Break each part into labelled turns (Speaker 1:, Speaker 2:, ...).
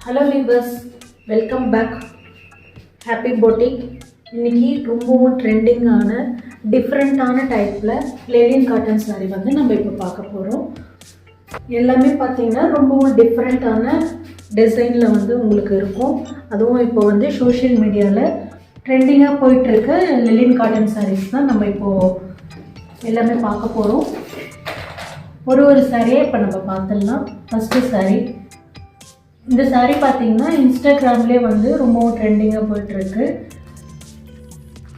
Speaker 1: Hello viewers, welcome back. Happy போட்டிக். இன்றைக்கி ரொம்பவும் ட்ரெண்டிங்கான டிஃப்ரெண்ட்டான டைப்பில் லேனின் காட்டன் சாரீ வந்து நம்ம இப்போ பார்க்க போகிறோம். எல்லாமே பார்த்திங்கன்னா ரொம்பவும் டிஃப்ரெண்ட்டான டிசைனில் வந்து உங்களுக்கு இருக்கும். அதுவும் இப்போ வந்து சோஷியல் மீடியாவில் ட்ரெண்டிங்காக போயிட்டுருக்க லிலின் காட்டன் சாரீஸ் தான் நம்ம இப்போது எல்லாமே பார்க்க போகிறோம். ஒரு சாரியை இப்போ நம்ம பார்த்துடலாம். ஃபஸ்ட்டு சாரீ. இந்த சாரீ பார்த்தீங்கன்னா இன்ஸ்டாகிராம்லேயே வந்து ரொம்பவும் ட்ரெண்டிங்காக போயிட்டுருக்கு.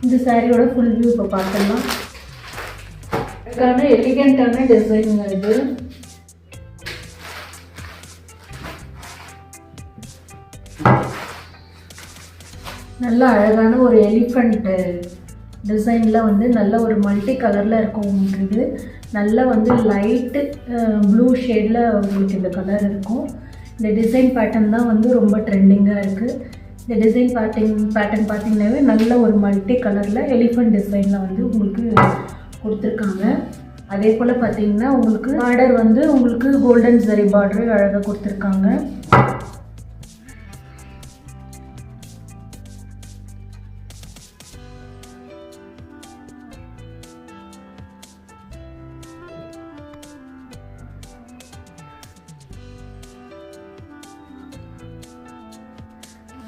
Speaker 1: இந்த சாரியோட ஃபுல் வியூ இப்போ பார்த்துடலாம். அதுக்கான எலிகெண்ட்டான டிசைனுங்க இது. நல்ல அழகான ஒரு எலிஃபண்ட் டிசைனில் வந்து நல்ல ஒரு மல்டி கலரில் இருக்கும். உங்களுக்கு இது நல்ல வந்து லைட்டு ப்ளூ ஷேடில் உங்களுக்கு இந்த கலர் இருக்கும். இந்த டிசைன் பேட்டர்ன் தான் வந்து ரொம்ப ட்ரெண்டிங்காக இருக்குது. இந்த டிசைன் பேட்டர்ன் பார்த்திங்கனாவே நல்ல ஒரு மல்டி கலரில் எலிஃபண்ட் டிசைனில் வந்து உங்களுக்கு கொடுத்துருக்காங்க. அதே போல் பார்த்திங்கன்னா உங்களுக்கு பார்டர் வந்து உங்களுக்கு கோல்டன் ஜரி பார்டர் அழகாக கொடுத்துருக்காங்க.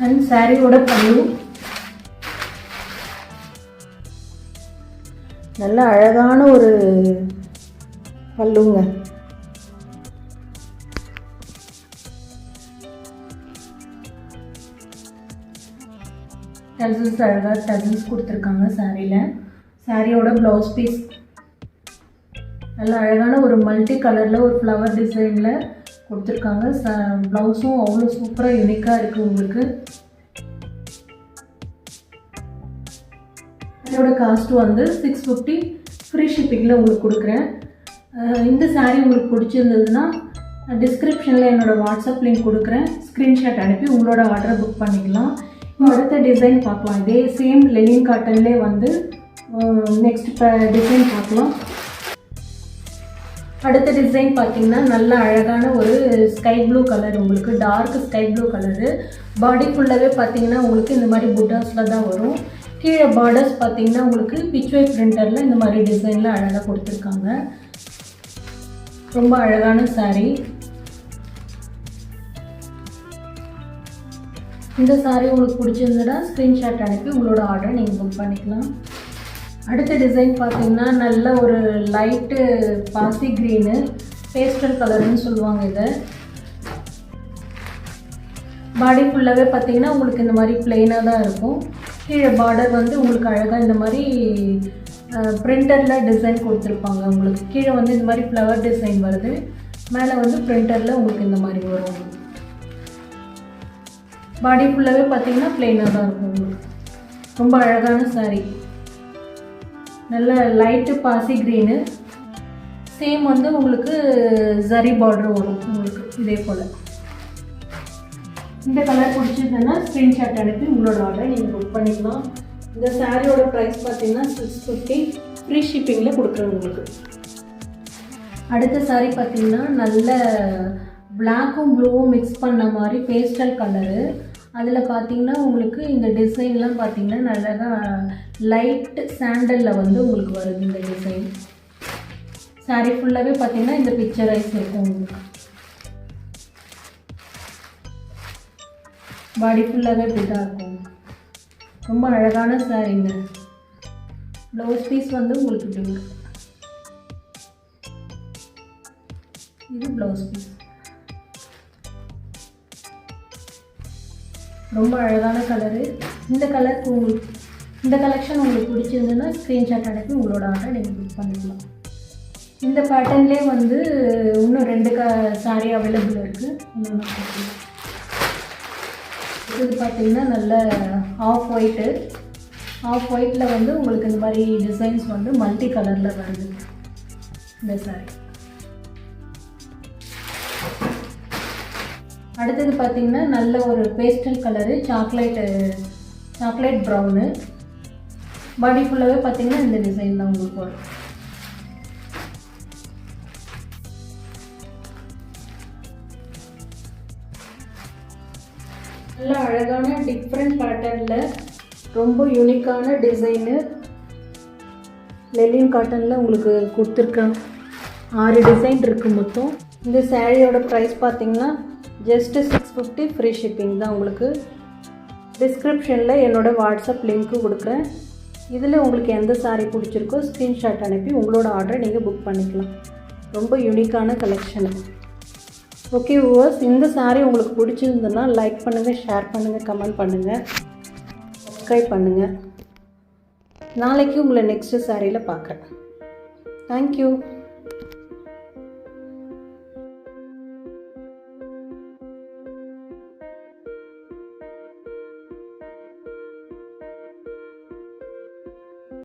Speaker 1: அண்ட் சாரியோட பல்லு நல்ல அழகான ஒரு பல்லுங்க. டசல்ஸ் அழகாக டசல்ஸ் கொடுத்துருக்காங்க சாரியில். சாரியோட ப்ளவுஸ் பீஸ் நல்ல அழகான ஒரு மல்டி கலரில் ஒரு ஃப்ளவர் டிசைனில் கொடுத்துருக்காங்க. ப்ளவுஸும் அவ்வளோ சூப்பராக யூனிக்காக இருக்குது உங்களுக்கு. இதோட காஸ்ட் வந்து 650 ஃப்ரீ ஷிப்பிங்கில் உங்களுக்கு கொடுக்குறேன். இந்த சாரீ உங்களுக்கு பிடிச்சிருந்ததுன்னா டிஸ்கிரிப்ஷனில் என்னோடய வாட்ஸ்அப் லிங்க் கொடுக்குறேன். ஸ்க்ரீன்ஷாட் அனுப்பி உங்களோட ஆர்டரை புக் பண்ணிக்கலாம். அடுத்த டிசைன் பார்க்கலாம். இதே சேம் லெனின் காட்டன்லேயே வந்து நெக்ஸ்ட் டிசைன் பார்க்கலாம். அடுத்த டிசைன் பார்த்திங்கன்னா நல்ல அழகான ஒரு ஸ்கை ப்ளூ கலர், உங்களுக்கு டார்க் ஸ்கை ப்ளூ கலரு. பாடி ஃபுல்லாகவே பார்த்திங்கன்னா உங்களுக்கு இந்த மாதிரி புட்டாஸில் தான் வரும். கீழே பார்டர்ஸ் பார்த்திங்கன்னா உங்களுக்கு பிச்வே பிரிண்டரில் இந்த மாதிரி டிசைனில் அழகாக கொடுத்துருக்காங்க. ரொம்ப அழகான சாரீ. இந்த சாரீ உங்களுக்கு பிடிச்சிருந்ததுன்னா ஸ்க்ரீன்ஷாட் அனுப்பி உங்களோட ஆர்டரை நீங்கள் புக் பண்ணிக்கலாம். அடுத்த டிசைன் பார்த்திங்கன்னா நல்ல ஒரு லைட்டு பாசி க்ரீனு பேஸ்டல் கலர்னு சொல்லுவாங்க இதை. பாடி ஃபுல்லாகவே பார்த்திங்கன்னா உங்களுக்கு இந்த மாதிரி பிளெயினாக தான் இருக்கும். கீழே பார்டர் வந்து உங்களுக்கு அழகாக இந்த மாதிரி பிரிண்டரில் டிசைன் கொடுத்துருப்பாங்க. உங்களுக்கு கீழே வந்து இந்த மாதிரி ஃப்ளவர் டிசைன் வருது, மேலே வந்து பிரிண்டரில் உங்களுக்கு இந்த மாதிரி வரும். பாடி ஃபுல்லாகவே பார்த்திங்கன்னா பிளெயினாக தான் இருக்கும் உங்களுக்கு. ரொம்ப அழகான சாரீ. நல்ல லைட்டு பாசி க்ரீனு. சேம் வந்து உங்களுக்கு ஜரி பார்டர் வரும் உங்களுக்கு இதே போல். இந்த கலர் பிடிச்சதுன்னா ஸ்க்ரீன்ஷாட் அனுப்பி உங்களோட ஆர்டரை நீங்கள் புக் பண்ணிக்கலாம். இந்த சாரியோட ப்ரைஸ் பார்த்தீங்கன்னா 650 ஃப்ரீ ஷிப்பிங்கில் கொடுக்குறேன் உங்களுக்கு. அடுத்த சாரீ பார்த்திங்கன்னா நல்ல பிளாக்கும் ப்ளூவும் மிக்ஸ் பண்ண மாதிரி பேஸ்டல் கலரு. அதில் பார்த்திங்கன்னா உங்களுக்கு இந்த டிசைன்லாம் பார்த்திங்கன்னா நல்லா லைட்டு சாண்டலில் வந்து உங்களுக்கு வருது இந்த டிசைன். சாரீ ஃபுல்லாகவே பார்த்திங்கன்னா இந்த பிக்சரைஸ் இருக்கும் உங்களுக்கு. பாடி ஃபுல்லாகவே இப்படி தான் இருக்கும். ரொம்ப அழகான சாரீங்க. ப்ளவுஸ் பீஸ் வந்து உங்களுக்கு இப்படி இருக்கு. இது ப்ளவுஸ் பீஸ். ரொம்ப அழகான கலரு. இந்த கலருக்கு உங்களுக்கு இந்த கலெக்ஷன் உங்களுக்கு பிடிச்சிருந்ததுன்னா ஸ்க்ரீன்ஷாட் அனுப்பி உங்களோட ஆர்டரை நீங்கள் புக் பண்ணிக்கலாம். இந்த பேட்டர்ன்லேயே வந்து இன்னும் 2 சாரீ அவைலபிள் இருக்குது. இது பார்த்திங்கன்னா நல்ல ஆஃப் ஒயிட்டில் வந்து உங்களுக்கு இந்த மாதிரி டிசைன்ஸ் வந்து மல்டி கலரில் வருது இந்த சாரீ. அடுத்தது பார்த்திங்கன்னா நல்ல ஒரு பேஸ்டல் கலரு சாக்லேட் ப்ரௌனு. பாடி ஃபுல்லாகவே பார்த்திங்கன்னா இந்த டிசைன் தான் உங்களுக்கு வரும். நல்ல அழகான டிஃப்ரெண்ட் பேட்டர்னில் ரொம்ப யூனிக்கான டிசைனு லெலின் காட்டனில் உங்களுக்கு கொடுத்துருக்கேன். 6 டிசைன் இருக்குது மொத்தம். இந்த சாரியோட ப்ரைஸ் பார்த்திங்கன்னா ஜஸ்ட்டு 650 ஃப்ரீ ஷிப்பிங் தான். உங்களுக்கு டிஸ்கிரிப்ஷனில் என்னோடய வாட்ஸ்அப் லிங்க்கு கொடுக்குறேன். இதில் உங்களுக்கு எந்த சாரீ பிடிச்சிருக்கோ ஸ்க்ரீன்ஷாட் அனுப்பி உங்களோட ஆர்டரை நீங்கள் புக் பண்ணிக்கலாம். ரொம்ப யூனிக்கான கலெக்ஷனு. ஓகே வியூவர்ஸ், இந்த சாரீ உங்களுக்கு பிடிச்சிருந்ததுன்னா லைக் பண்ணுங்கள், ஷேர் பண்ணுங்கள், கமெண்ட் பண்ணுங்கள், சப்ஸ்கிரைப் பண்ணுங்கள். நாளைக்கு உங்களை நெக்ஸ்ட்டு சாரியில் பார்க்குறேன். தேங்க்யூ.